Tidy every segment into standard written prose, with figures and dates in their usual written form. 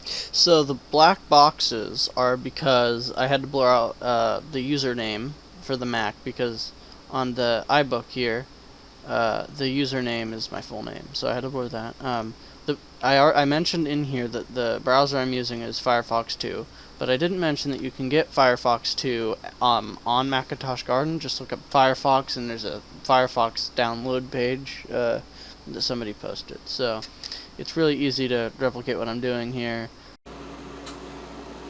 So the black boxes are because I had to blur out the username for the Mac, because on the iBook here, the username is my full name, so I had to blur that. I mentioned in here that the browser I'm using is Firefox 2, but I didn't mention that you can get Firefox 2 on Macintosh Garden. Just look up Firefox, and there's a Firefox download page that somebody posted. So it's really easy to replicate what I'm doing here.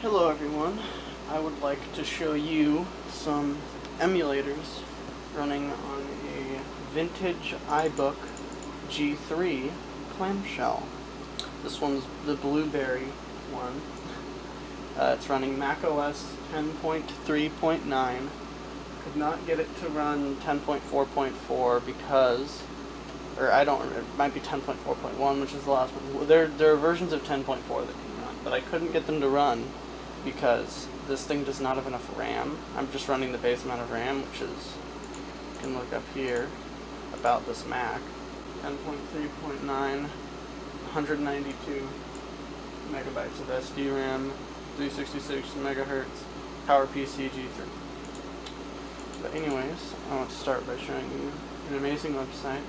Hello everyone, I would like to show you some emulators running on a vintage iBook G3 Clamshell. This one's the blueberry one. It's running macOS 10.3.9. Could not get it to run 10.4.4 because, or I don't remember, it might be 10.4.1, which is the last one. There are versions of 10.4 that can run, but I couldn't get them to run because this thing does not have enough RAM. I'm just running the base amount of RAM, which is, you can look up here about this Mac. 10.3.9, 192 megabytes of SDRAM, 366 megahertz, PowerPC G3. But anyways, I want to start by showing you an amazing website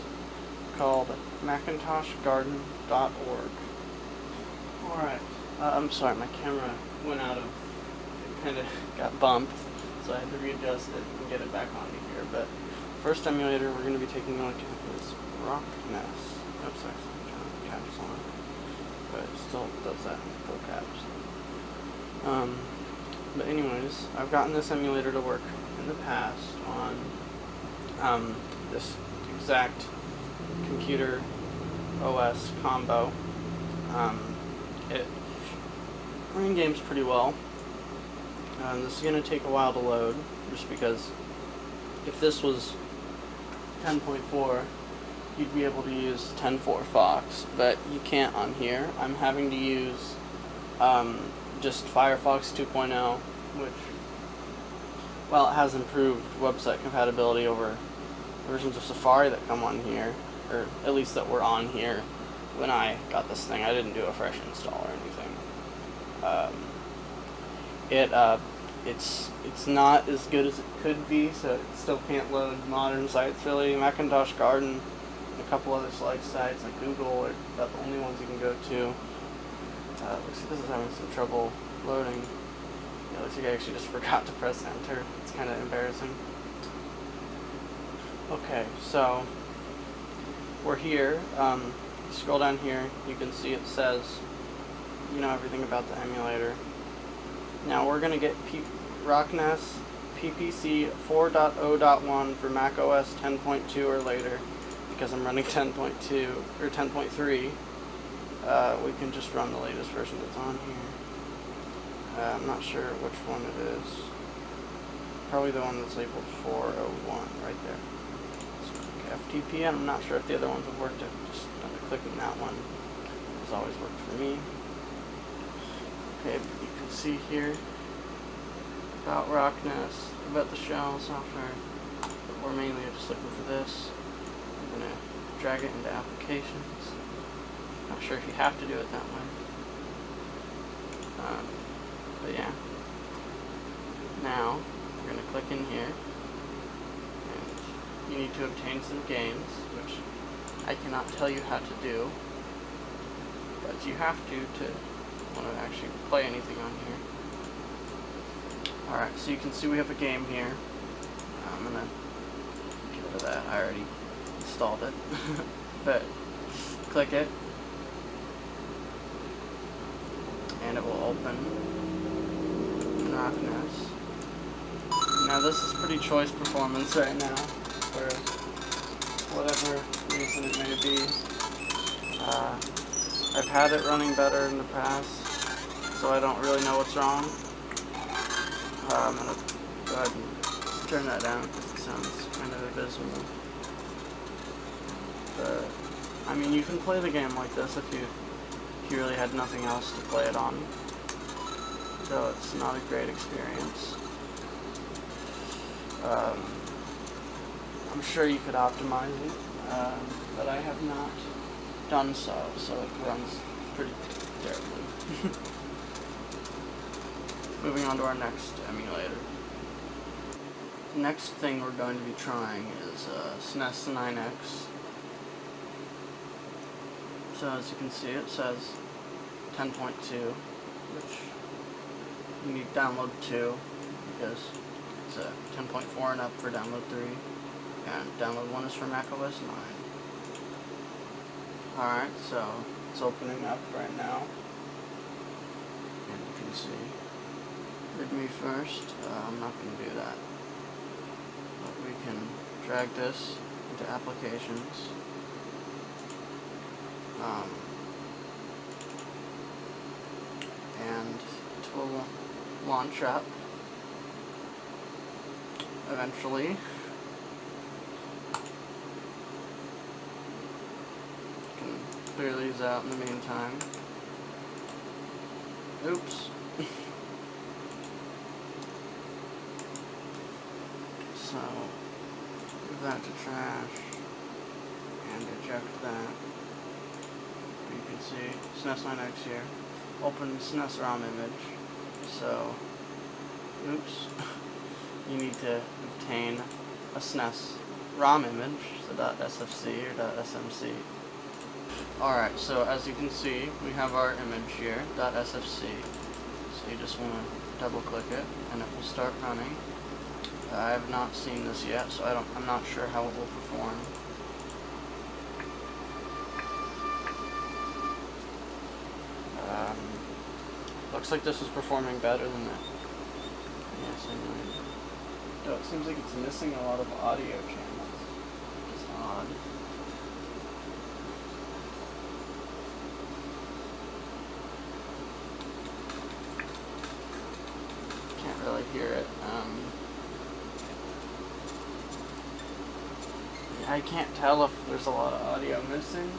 called macintoshgarden.org. Alright, I'm sorry, my camera went out of, it kind of got bumped, so I had to readjust it and get it back onto here. But first emulator we're going to be taking a look at is Rockness. Oops, actually, I'm trying to caps on, but it still does that in full caps. But anyways, I've gotten this emulator to work in the past on this exact computer OS combo. It running games pretty well. This is going to take a while to load, just because if this was 10.4, you'd be able to use 10.4 Fox, but you can't on here. I'm having to use just Firefox 2.0, which, while it has improved website compatibility over versions of Safari that come on here, or at least that were on here when I got this thing. I didn't do a fresh install or anything. It's not as good as it could be, so it still can't load modern sites really. Macintosh Garden and a couple other select sites like Google are about the only ones you can go to. Looks like this is having some trouble loading. Yeah, looks like I actually just forgot to press enter. It's kind of embarrassing. Okay, so we're here. Scroll down here, you can see it says, you know, everything about the emulator. Now we're going to get Rockness PPC 4.0.1 for macOS 10.2 or later, because I'm running 10.2 or 10.3. We can just run the latest version that's on here. I'm not sure which one it is. Probably the one that's labeled 401 right there. FTP, and I'm not sure if the other ones have worked. I've just done a clicking that one. It's always worked for me. Okay, you can see here about Rockness, about the shell software, but we're mainly just looking for this. I'm going to drag it into applications. Not sure if you have to do it that way. But yeah. Now, we're going to click in here. You need to obtain some games, which I cannot tell you how to do, but you have to want to actually play anything on here. Alright, so you can see we have a game here. I'm going to get rid of that. I already installed it. But click it, and it will open in Rockness. Now this is pretty choice performance right now, for whatever reason it may be. I've had it running better in the past, so I don't really know what's wrong. I'm going to go ahead and turn that down because it sounds kind of abysmal. But, I mean, you can play the game like this if you really had nothing else to play it on, though it's not a great experience. I'm sure you could optimize it, but I have not done so it runs pretty terribly. moving on to our next emulator. The next thing we're going to be trying is SNES 9X. So as you can see, it says 10.2, which you need download 2 because it's a 10.4 and up for download 3, and download 1 is for macOS 9. Alright, so it's opening up right now, and you can see read me first. I'm not going to do that, but we can drag this into applications. And it will launch up eventually. You can clear these out in the meantime. Oops. So, move that to trash and eject that. You can see SNES 9X here. Open SNES ROM image. So, oops. You need to obtain a SNES ROM image, so .sfc or .smc. Alright, so as you can see, we have our image here, .sfc. So you just want to double click it and it will start running. I have not seen this yet, so I'm not sure how it will perform. Looks like this is performing better than that. Yes, I know. Though it seems like it's missing a lot of audio channels, which is odd. Can't really hear it. I can't tell if there's a lot of audio missing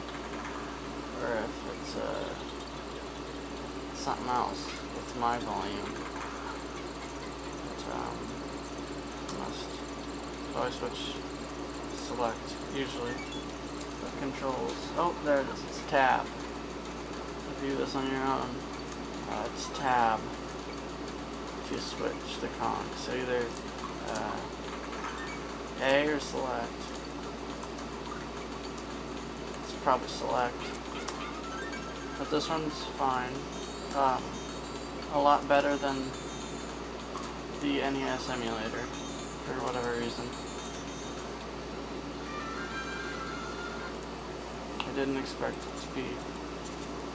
or if it's something else with my volume. But, I switch, select, usually, the controls. Oh, there it is, it's tab. View this on your own. It's tab to switch the con. So either A or select. It's probably select. But this one's fine. A lot better than the NES emulator, for whatever reason. I didn't expect it to be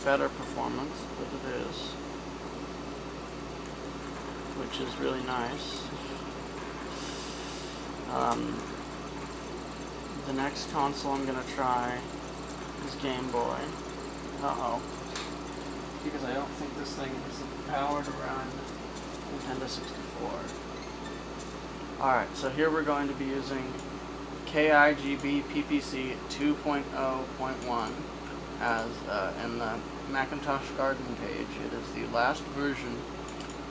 better performance, but it is, which is really nice. The next console I'm going to try is Game Boy. Uh-oh. Because I don't think this thing is the power to run Nintendo 64. Alright, so here we're going to be using KIGB PPC 2.0.1 as in the Macintosh Garden page. It is the last version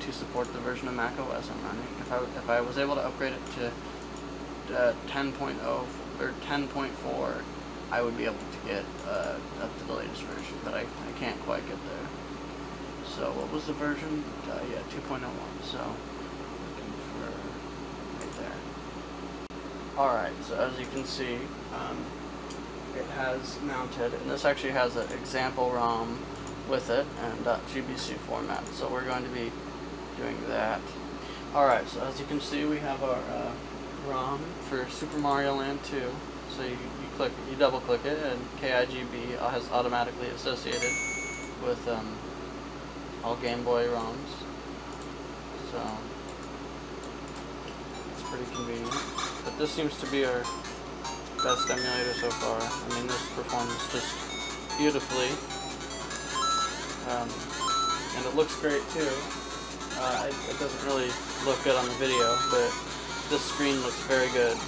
to support the version of macOS I'm running. If I was able to upgrade it to 10.0 or 10.4, I would be able to get up to the latest version, but I can't quite get there. So what was the version? Yeah, 2.01. So looking for right there. Alright, so as you can see, it has mounted, and this actually has an example ROM with it and .gbc format. So we're going to be doing that. Alright, so as you can see, we have our ROM for Super Mario Land 2. So you double click it, and KIGB has automatically associated with all Game Boy ROMs. So it's pretty convenient. But this seems to be our best emulator so far. I mean, this performs just beautifully, and it looks great too. It doesn't really look good on the video, but this screen looks very good.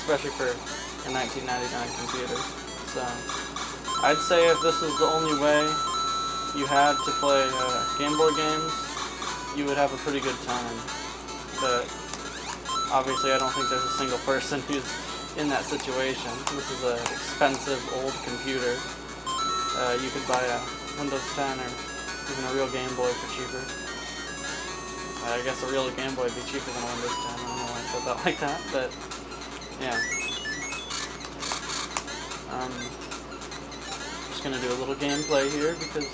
Especially for a 1999 computer. So I'd say if this is the only way you had to play Game Boy games, you would have a pretty good time. But obviously I don't think there's a single person who's in that situation. This is an expensive old computer. You could buy a Windows 10 or even a real Game Boy for cheaper. I guess a real Game Boy would be cheaper than a Windows 10. I don't know why I said that like that, but yeah. Just gonna do a little gameplay here because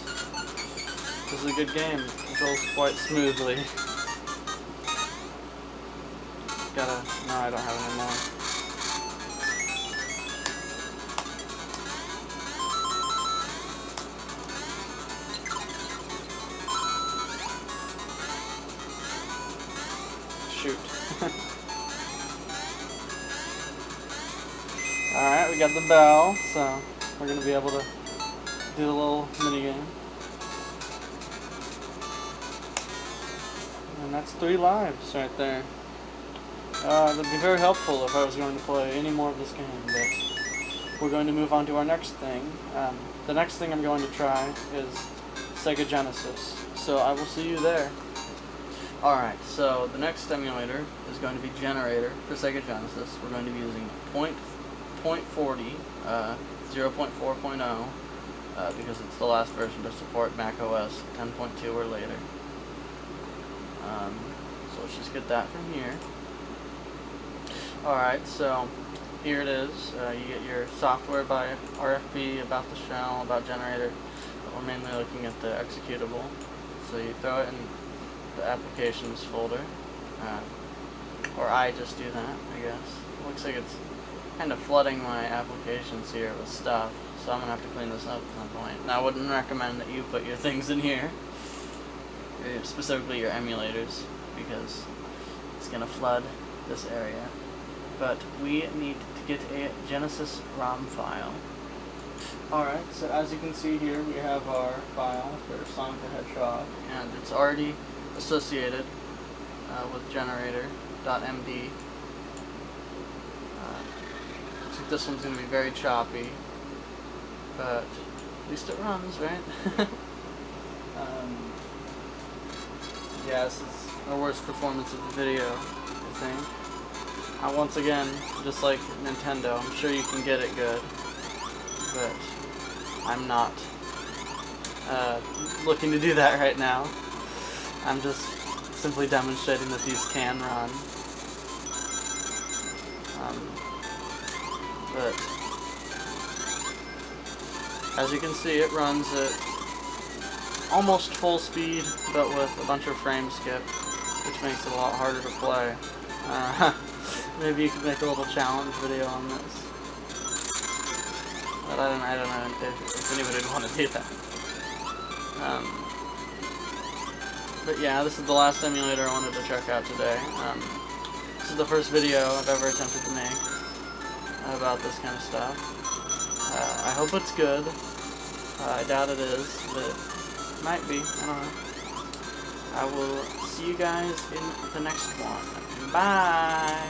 this is a good game. It controls quite smoothly. No, I don't have any more. Shoot. Alright, we got the bell, so we're going to be able to do a little mini game. And that's 3 lives right there. It would be very helpful if I was going to play any more of this game, but we're going to move on to our next thing. The next thing I'm going to try is Sega Genesis, so I will see you there. Alright, so the next emulator is going to be Generator for Sega Genesis. We're going to be using .40, 0.4.0, because it's the last version to support macOS 10.2 or later. So let's just get that from here. Alright, so here it is. You get your software by RFP, about the shell, about Generator. But we're mainly looking at the executable. So you throw it in the applications folder, or I just do that, I guess. It looks like it's kind of flooding my applications here with stuff, so I'm going to have to clean this up at some point. And I wouldn't recommend that you put your things in here, specifically your emulators, because it's going to flood this area. But we need to get a Genesis ROM file. Alright, so as you can see here, we have our file for Sonic the Hedgehog, and it's already associated with generator.md. Looks like this one's going to be very choppy, but at least it runs, right? Yeah, this is our worst performance of the video, I think. Once again, just like Nintendo, I'm sure you can get it good, but I'm not looking to do that right now. I'm just simply demonstrating that these can run. But as you can see, it runs at almost full speed, but with a bunch of frame skip, which makes it a lot harder to play. Maybe you could make a little challenge video on this. But I don't know if anybody would want to do that. But yeah, this is the last emulator I wanted to check out today. This is the first video I've ever attempted to make about this kind of stuff. I hope it's good. I doubt it is, but it might be. I don't know. I will see you guys in the next one. Bye!